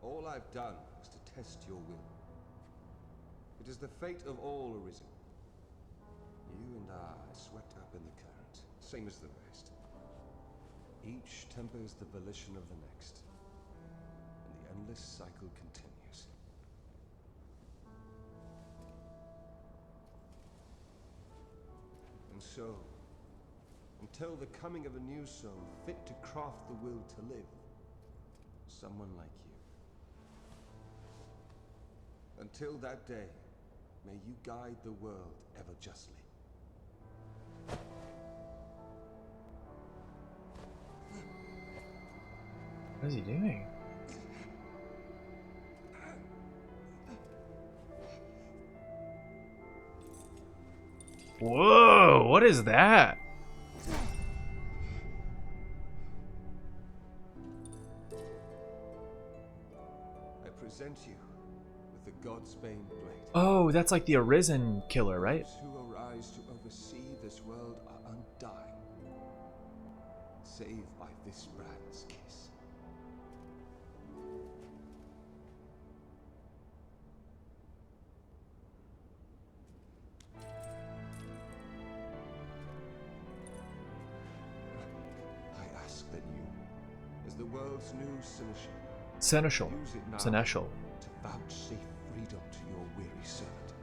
All I've done is to test your will. It is the fate of all Arisen. You and I swept up in the current, same as the rest. Each tempers the volition of the next, and the endless cycle continues. And so, until the coming of a new soul fit to craft the will to live, someone like you. Until that day, may you guide the world ever justly. What is he doing? Whoa, what is that? I present you with the God's Bane blade. Oh, that's like the Arisen killer, right? Those who arise to oversee this world are undying, save by this brand's kiss. I ask that you, as the world's new seneschal, use it now Seneschal. to vouchsafe freedom to your weary servant.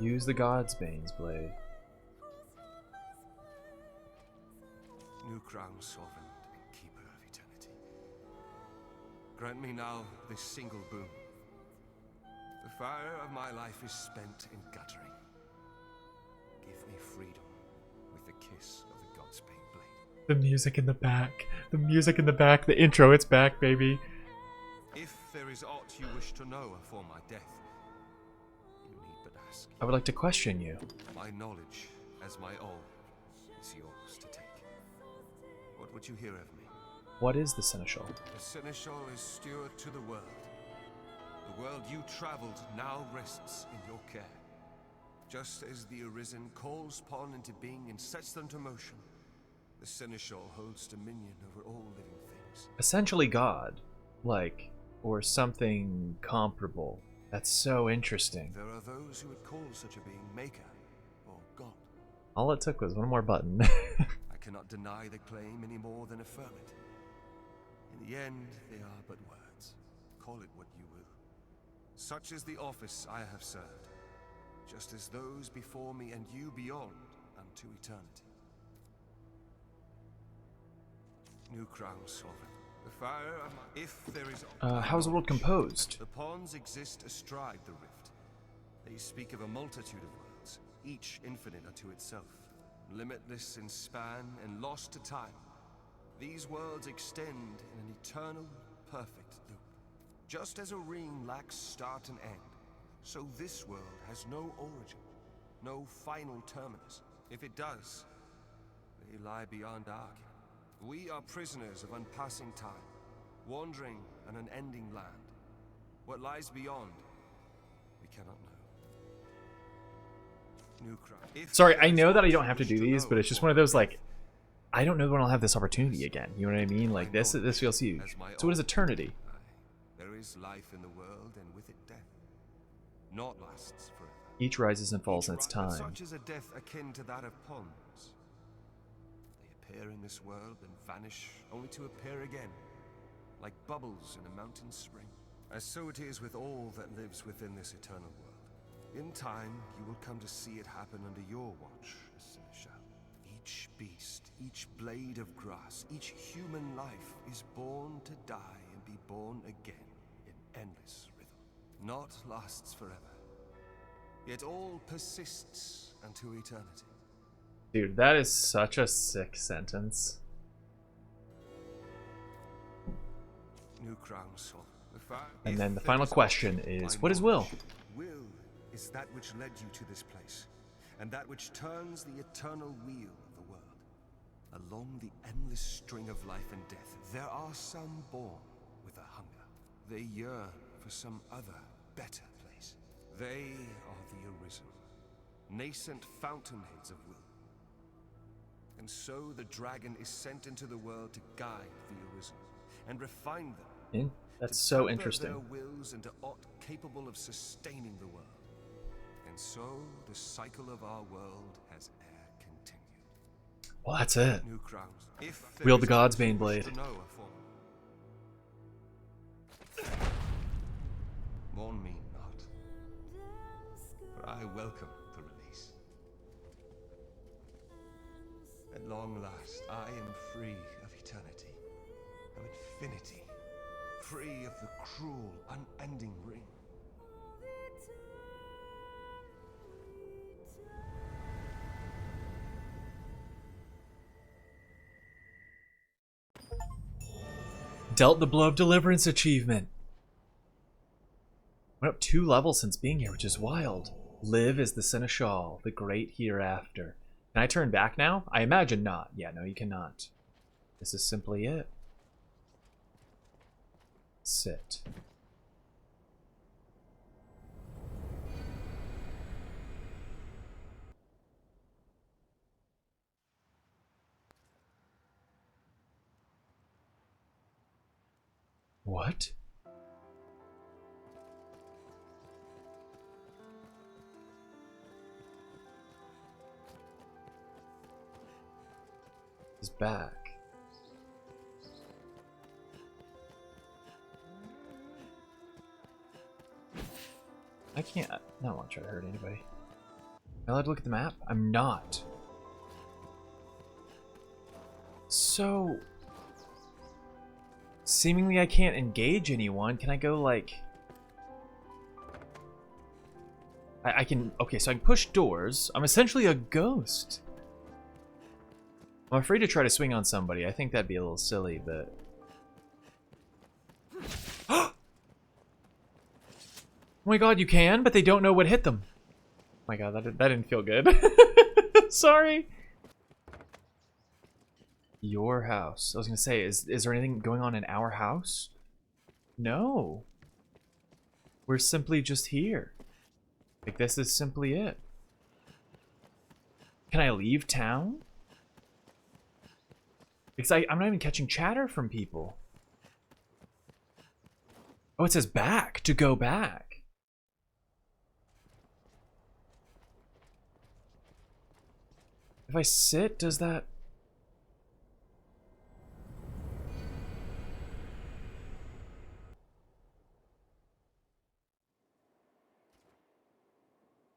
Use the God's Bane's blade. New crown sovereign and keeper of eternity. Grant me now this single boon. The fire of my life is spent in guttering. Give me freedom with the kiss of the God's Bane blade. The music in the back. The music in the back. The intro, it's back, baby. If there is aught you wish to know afore my death, you need but ask. I would like to question you. My knowledge, as my all, is yours to take. What would you hear of me? What is the Seneschal? The Seneschal is steward to the world. The world you traveled now rests in your care. Just as the Arisen calls upon into being and sets them to motion, the Seneschal holds dominion over all living things. Essentially God. Like, or something comparable. That's so interesting. There are those who would call such a being Maker or God. All it took was one more button. I cannot deny the claim any more than affirm it. In the end, they are but words. Call it what you will. Such is the office I have served, just as those before me and you beyond unto eternity. New crown sovereign. The fire of my... If there is... how's the world composed? The pawns exist astride the rift. They speak of a multitude of worlds, each infinite unto itself, limitless in span and lost to time. These worlds extend in an eternal, perfect loop. Just as a ring lacks start and end, so this world has no origin, no final terminus. If it does, They lie beyond Ark. We are prisoners of unpassing time, wandering an unending land. What lies beyond, we cannot know. New crown. Sorry, I know that I don't have to do these, but it's just one of those, like, I don't know when I'll have this opportunity again. You know what I mean? Like, this feels huge. So what is eternity? There is life in the world, and with it death. Not lasts forever. Each rises and falls in its time. Such is a death akin to that of ponds. They appear in this world and vanish, only to appear again, like bubbles in a mountain spring. As so it is with all that lives within this eternal world. In time, you will come to see it happen under your watch, as Seneschal. Each beast, each blade of grass, each human life is born to die and be born again in endless rhythm. Not lasts forever, yet all persists unto eternity. Dude, that is such a sick sentence. New crown soul. And then the final question is, what is will? Will is that which led you to this place, and that which turns the eternal wheel of the world. Along the endless string of life and death, there are some born with a hunger. They yearn for some other, better place. They are the Arisen, nascent fountainheads of will. And so the dragon is sent into the world to guide the Arisen, and refine them. That's so interesting. Their wills into aught capable of sustaining the world. And so the cycle of our world has e'er continued. Well, that's it. New crowns. If Wield the God's Bane Blade. Mourn me not, for I welcome the release. At long last, I am free of eternity, of infinity. Free of the cruel, unending ring. Dealt the Blow of Deliverance achievement. Went up 2 levels since being here, which is wild. Live as the Seneschal, the great hereafter. Can I turn back now? I imagine not. Yeah, no, you cannot. This is simply it. Sit. What? He's back. I can't. I don't want to try to hurt anybody. Am I allowed to look at the map? I'm not. So, seemingly I can't engage anyone. Can I go like... I can... Okay, so I can push doors. I'm essentially a ghost. I'm afraid to try to swing on somebody. I think that'd be a little silly, but... Oh my god, you can, but they don't know what hit them. Oh my god, that didn't feel good. Sorry. Your house. I was gonna say, is there anything going on in our house? No. We're simply just here. Like, this is simply it. Can I leave town? Because I'm not even catching chatter from people. Oh, it says back, to go back. If I sit, does that...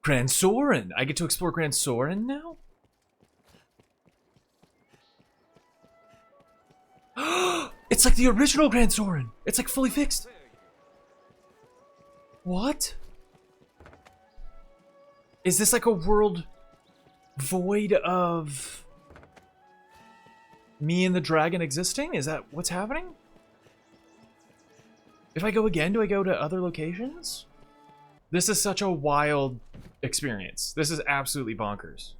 Grand Soren! I get to explore Grand Soren now? It's like the original Grand Soren! It's like fully fixed! What? Is this like a world void of me and the dragon existing? Is that what's happening? If I go again, do I go to other locations? This is such a wild experience. This is absolutely bonkers.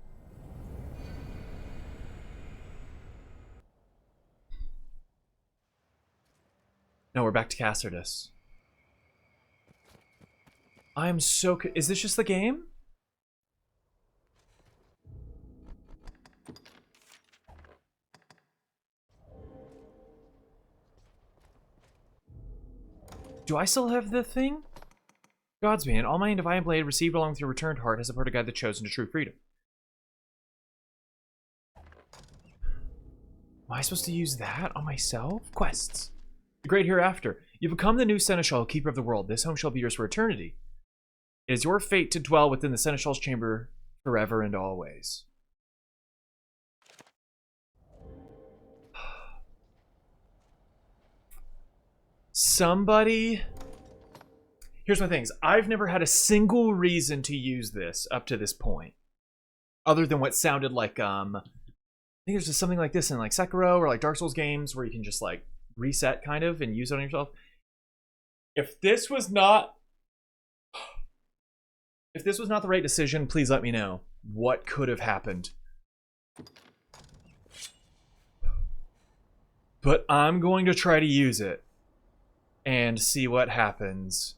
No, we're back to Castardus. I'm so... Is this just the game? Do I still have the thing? Godsbane, all my divine blade received along with your returned heart has supported a guide that chosen to true freedom. Am I supposed to use that on myself? Quests. The great hereafter. You become the new seneschal, keeper of the world. This home shall be yours for eternity. It is your fate to dwell within the seneschal's chamber forever and always. Somebody... Here's my things. I've never had a single reason to use this up to this point. Other than what sounded like, I think there's just something like this in like Sekiro or like Dark Souls games where you can just like reset kind of and use it on yourself. If this was not the right decision, please let me know. What could have happened? But I'm going to try to use it and see what happens.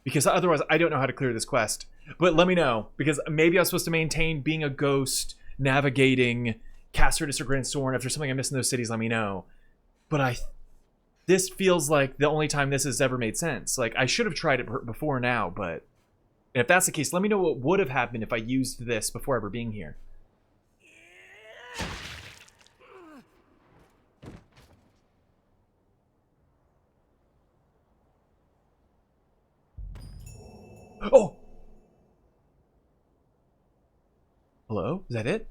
Because otherwise, I don't know how to clear this quest. But let me know, because maybe I was supposed to maintain being a ghost, navigating Castardus or Grandsorn. If there's something I missed in those cities, let me know. But this feels like the only time this has ever made sense. Like, I should have tried it before now, but if that's the case, let me know what would have happened if I used this before ever being here. Oh! Hello? Is that it?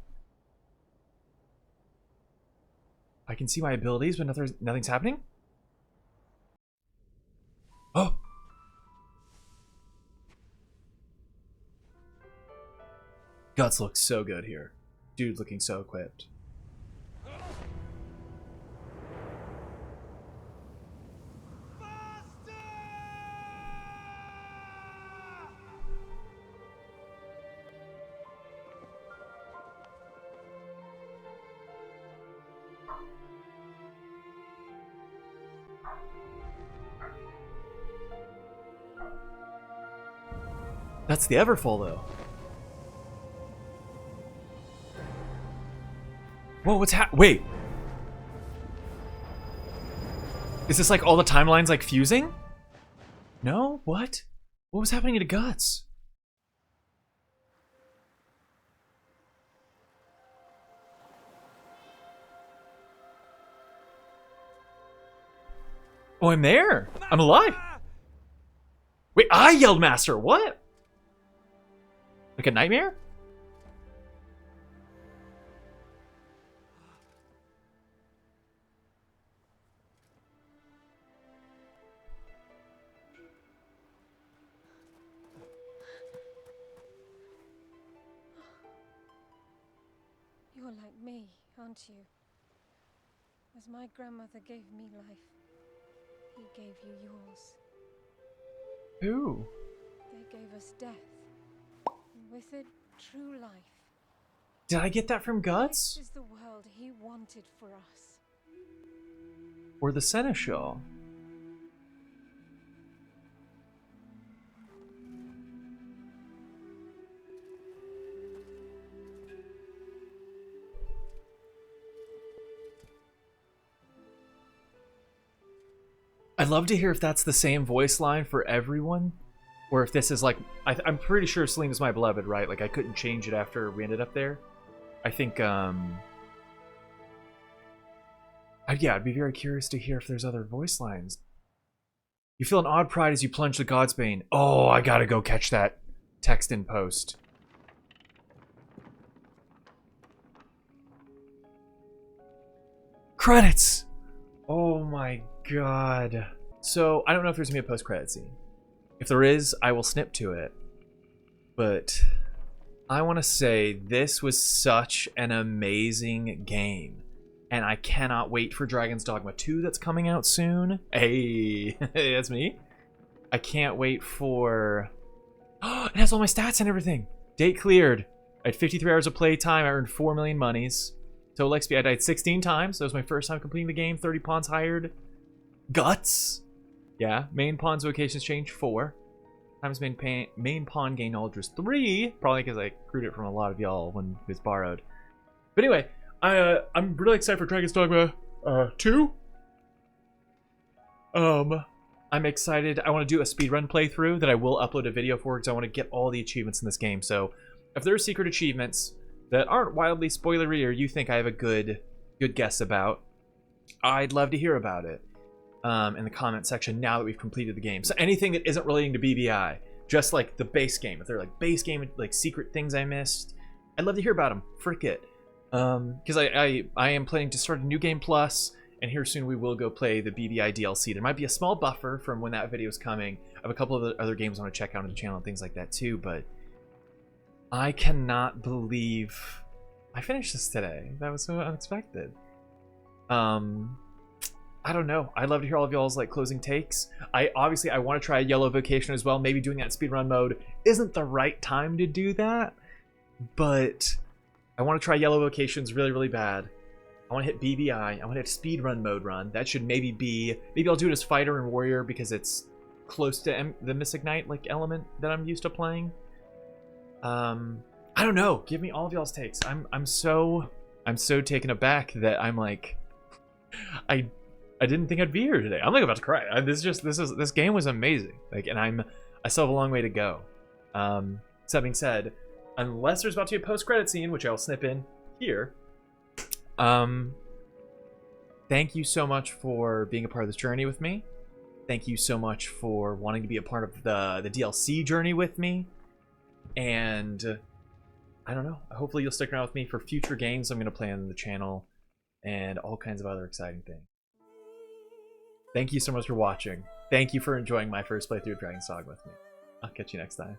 I can see my abilities, but nothing's happening? Oh! Guts looks so good here. Dude looking so equipped. That's the Everfall, though. Whoa, what's wait. Is this like all the timelines like fusing? No? What? What was happening to Guts? Oh, I'm there. I'm alive. Wait, I yelled master. What? Like a nightmare? You're like me, aren't you? As my grandmother gave me life, he gave you yours. Who? They gave us death. With it, true life. Did I get that from Guts? This is the world he wanted for us. Or the Seneschal? I'd love to hear if that's the same voice line for everyone. Or if this is like, I'm pretty sure Celine is my beloved, right? Like I couldn't change it after we ended up there. I think, yeah, I'd be very curious to hear if there's other voice lines. You feel an odd pride as you plunge the Godsbane. Oh, I gotta go catch that text in post. Credits! Oh my god. So, I don't know if there's gonna be a post-credit scene. If there is, I will snip to it. But I want to say this was such an amazing game. And I cannot wait for Dragon's Dogma 2 that's coming out soon. Hey, that's me. I can't wait for... Oh, it has all my stats and everything. Date cleared. I had 53 hours of play time. I earned 4 million monies. Total XP, I died 16 times. That was my first time completing the game. 30 pawns hired. Guts. Yeah, main pawn's vocations change 4. Times main pawn gain knowledge was 3. Probably because I accrued it from a lot of y'all when it was borrowed. But anyway, I'm really excited for Dragon's Dogma 2. I'm excited. I want to do a speedrun playthrough that I will upload a video for because I want to get all the achievements in this game. So if there are secret achievements that aren't wildly spoilery or you think I have a good guess about, I'd love to hear about it in the comment section now that we've completed the game. So anything that isn't relating to BBI, just like the base game, if they're like base game, like secret things I missed, I'd love to hear about them. Frick it. Because I am planning to start a new game plus, and here soon we will go play the BBI DLC. There might be a small buffer from when that video is coming. I have a couple of the other games I want to check out on the channel and things like that too, but I cannot believe I finished this today. That was so unexpected. I don't know. I'd love to hear all of y'all's like closing takes. I want to try a yellow vocation as well. Maybe doing that in speedrun mode isn't the right time to do that, but I want to try yellow vocations really, really bad. I want to hit BBI. I want to hit speedrun mode run. That should maybe I'll do it as fighter and warrior because it's close to the Missignite like element that I'm used to playing. I don't know. Give me all of y'all's takes. I'm so taken aback that I'm like, I didn't think I'd be here today. I'm like about to cry. This game was amazing. Like, and I still have a long way to go. That being said, unless there's about to be a post-credit scene, which I'll snip in here. Thank you so much for being a part of this journey with me. Thank you so much for wanting to be a part of the DLC journey with me. And I don't know. Hopefully you'll stick around with me for future games I'm going to play on the channel and all kinds of other exciting things. Thank you so much for watching. Thank you for enjoying my first playthrough of Dragon's Dogma with me. I'll catch you next time.